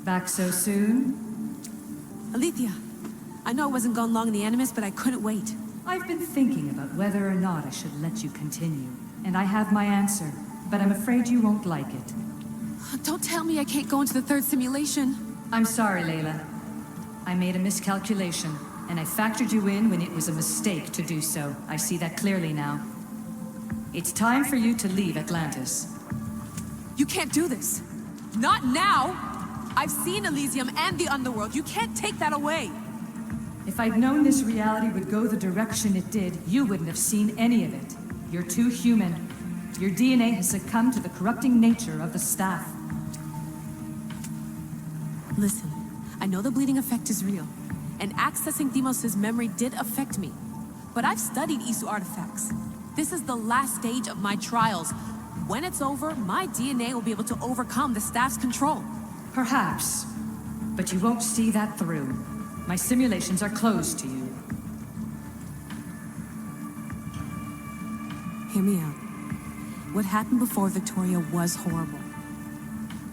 Back so soon? Alethea, I know I wasn't gone long in the Animus, but I couldn't wait. I've been thinking about whether or not I should let you continue, and I have my answer, but I'm afraid you won't like it. Don't tell me I can't go into the third simulation. I'm sorry, Layla. I made a miscalculation, and I factored you in when it was a mistake to do so. I see that clearly now. It's time for you to leave Atlantis. You can't do this. Not now! I've seen Elysium and the Underworld. You can't take that away! If I'd known this reality would go the direction it did, you wouldn't have seen any of it. You're too human. Your DNA has succumbed to the corrupting nature of the staff. Listen, I know the bleeding effect is real, and accessing Deimos' memory did affect me. But I've studied Isu artifacts. This is the last stage of my trials. When it's over, my DNA will be able to overcome the staff's control. Perhaps. But you won't see that through. My simulations are closed to you. Hear me out. What happened before Victoria was horrible.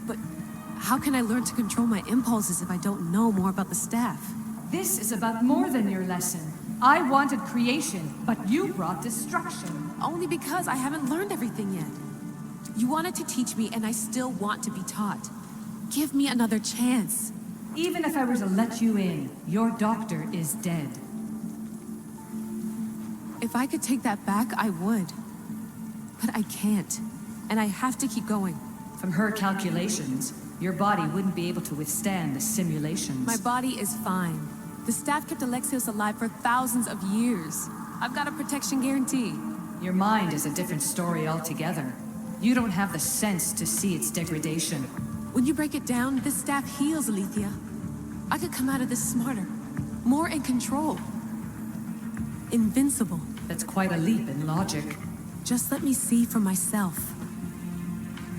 But how can I learn to control my impulses if I don't know more about the staff? This is about more than your lesson. I wanted creation, but you brought destruction. Only because I haven't learned everything yet. You wanted to teach me, and I still want to be taught. Give me another chance. Even if I were to let you in, your doctor is dead. If I could take that back, I would. But I can't. And I have to keep going. From her calculations, your body wouldn't be able to withstand the simulations. My body is fine. The staff kept Alexios alive for thousands of years. I've got a protection guarantee. Your mind is a different story altogether. You don't have the sense to see its degradation. When you break it down, this staff heals, Alethea. I could come out of this smarter, more in control. Invincible. That's quite a leap in logic. Just let me see for myself.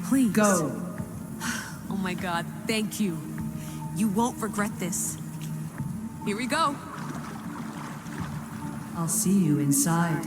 Please. Go. Oh my God, thank you. You won't regret this. Here we go. I'll see you inside.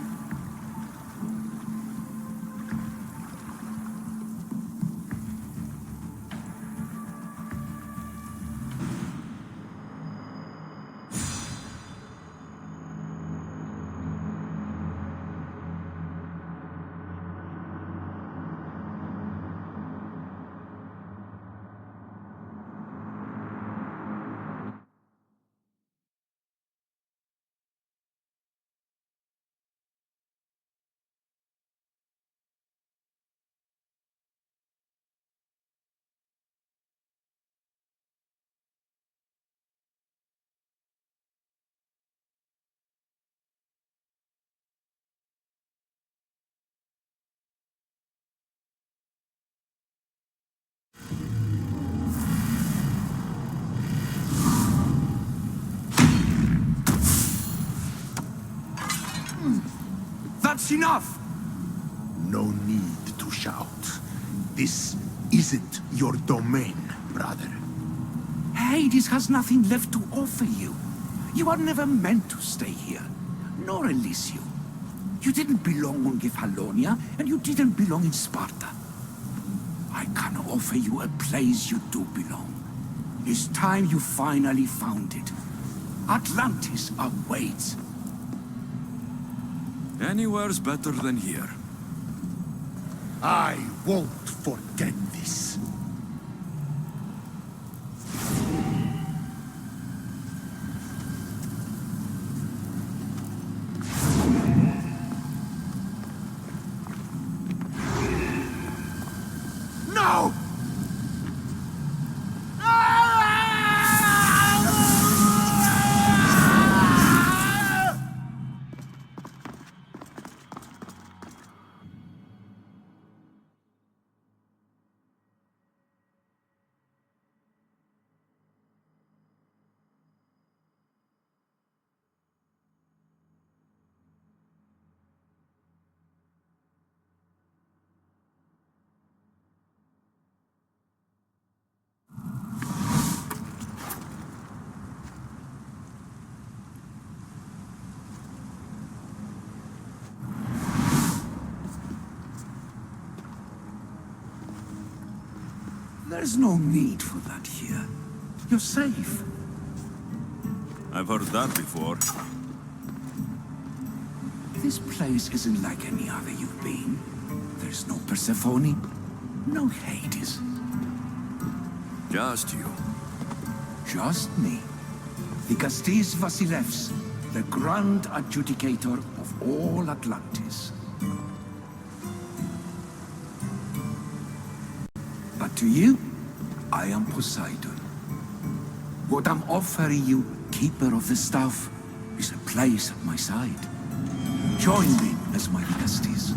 That's enough! No need to shout. This isn't your domain, brother. Hades has nothing left to offer you. You are never meant to stay here, nor Elysium. You didn't belong on Kefalonia, and you didn't belong in Sparta. I can offer you a place you do belong. It's time you finally found it. Atlantis awaits. Anywhere's better than here. I won't forget this. No! There's no need for that here. You're safe. I've heard that before. This place isn't like any other you've been. There's no Persephone, no Hades. Just you. Just me. Dikastis Vasilevs, the grand adjudicator of all Atlantis. But to you, I am Poseidon. What I'm offering you, Keeper of the Staff, is a place at my side. Join me as my Dikastis.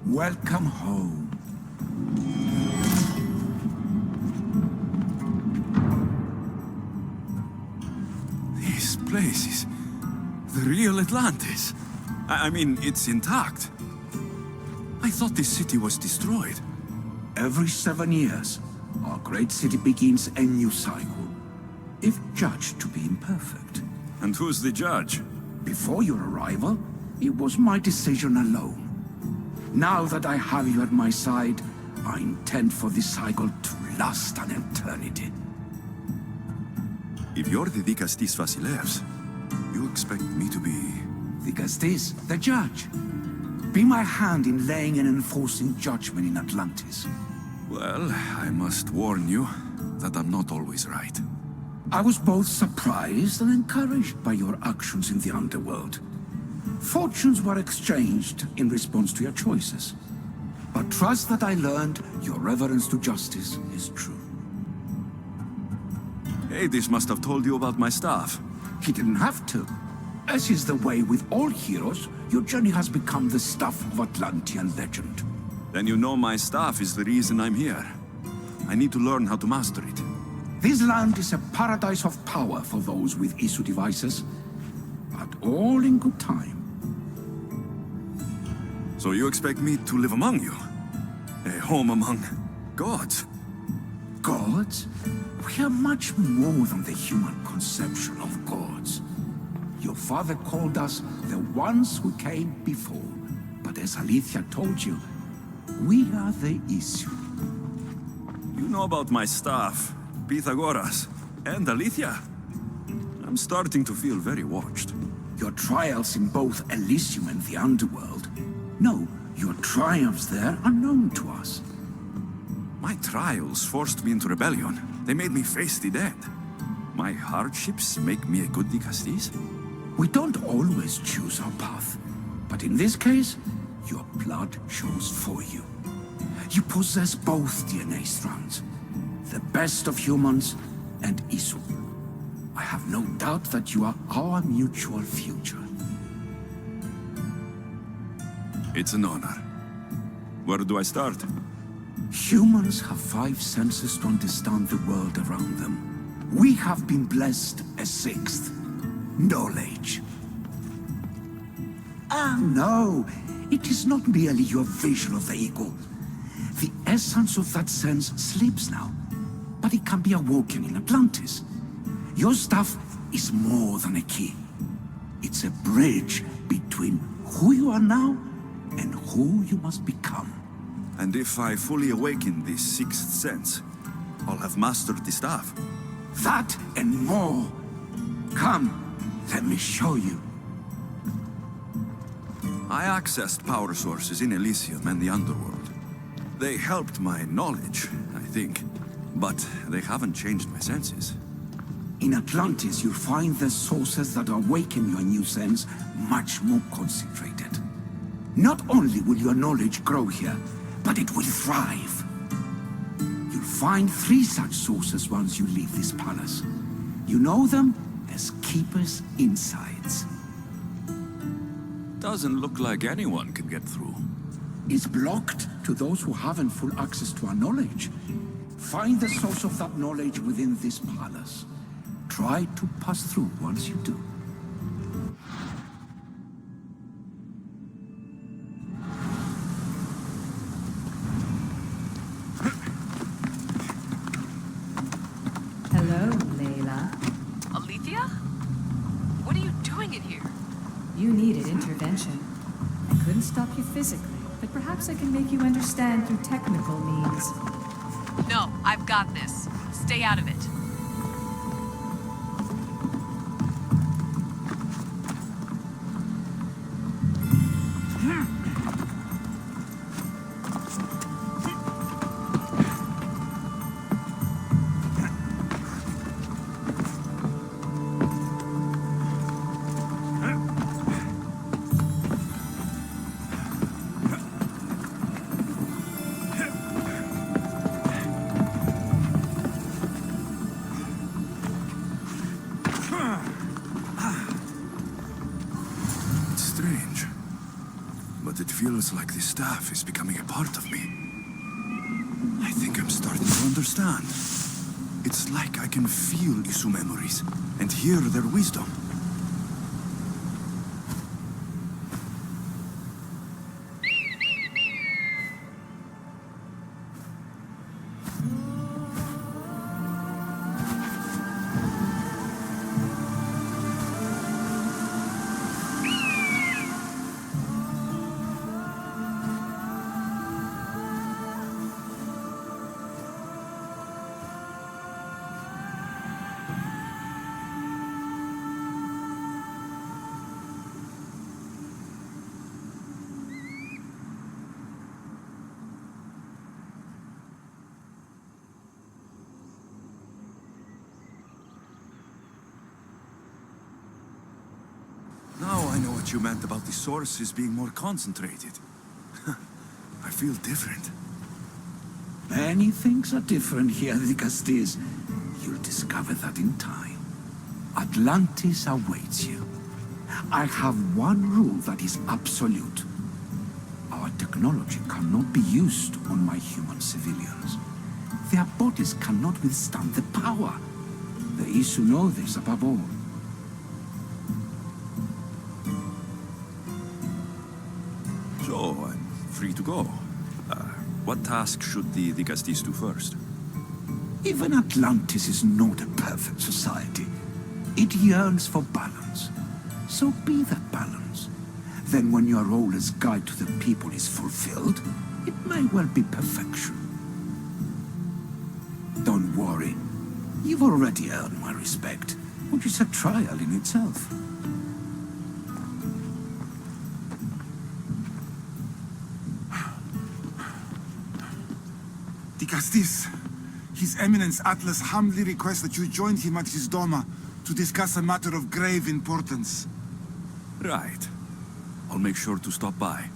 Welcome home. This place is the real Atlantis. I mean, it's intact. I thought this city was destroyed. Every 7 years, our great city begins a new cycle, if judged to be imperfect. And who's the judge? Before your arrival, it was my decision alone. Now that I have you at my side, I intend for this cycle to last an eternity. If you're the Dikastis Vasilevs, you expect me to be... Dikastis, the judge. Be my hand in laying and enforcing judgment in Atlantis. Well, I must warn you that I'm not always right. I was both surprised and encouraged by your actions in the underworld. Fortunes were exchanged in response to your choices. But trust that I learned your reverence to justice is true. Hades must have told you about my staff. He didn't have to. As is the way with all heroes, your journey has become the stuff of Atlantean legend. Then you know my staff is the reason I'm here. I need to learn how to master it. This land is a paradise of power for those with Isu devices, but all in good time. So you expect me to live among you? A home among gods? Gods? We are much more than the human conception of gods. Your father called us the ones who came before. But as Alethea told you, we are the Isu. You know about my staff, Pythagoras, and Alethea. I'm starting to feel very watched. Your trials in both Elysium and the underworld. No, your triumphs there are known to us. My trials forced me into rebellion. They made me face the dead. My hardships make me a good Dikastis? We don't always choose our path, but in this case, your blood shows for you. You possess both DNA strands, the best of humans and Isu. I have no doubt that you are our mutual future. It's an honor. Where do I start? Humans have 5 senses to understand the world around them. We have been blessed a 6th. Knowledge. Ah, no. It is not merely your vision of the eagle. The essence of that sense sleeps now, but it can be awoken in Atlantis. Your stuff is more than a key. It's a bridge between who you are now and who you must become. And if I fully awaken this 6th sense, I'll have mastered the staff. That and more. Come, let me show you. I accessed power sources in Elysium and the underworld. They helped my knowledge, I think, but they haven't changed my senses. In Atlantis, you'll find the sources that awaken your new sense much more concentrated. Not only will your knowledge grow here, but it will thrive. You'll find 3 such sources once you leave this palace. You know them as Keeper's Insides. Doesn't look like anyone can get through. It's blocked to those who haven't full access to our knowledge. Find the source of that knowledge within this palace. Try to pass through once you do. intervention. I couldn't stop you physically, but perhaps I can make you understand through technical means. No, I've got this. Stay out of it. Strange. But it feels like this staff is becoming a part of me. I think I'm starting to understand. It's like I can feel Isu memories and hear their wisdom. Now I know what you meant about the sources being more concentrated. I feel different. Many things are different here, Alexios. You'll discover that in time. Atlantis awaits you. I have one rule that is absolute. Our technology cannot be used on my human civilians. Their bodies cannot withstand the power. The Isu know this above all. So, I'm free to go. What task should the Dicastis do first? Even Atlantis is not a perfect society. It yearns for balance. So be that balance. Then when your role as guide to the people is fulfilled, it may well be perfection. Don't worry. You've already earned my respect, which is a trial in itself. Dicastis, His Eminence Atlas humbly requests that you join him at his doma to discuss a matter of grave importance. Right. I'll make sure to stop by.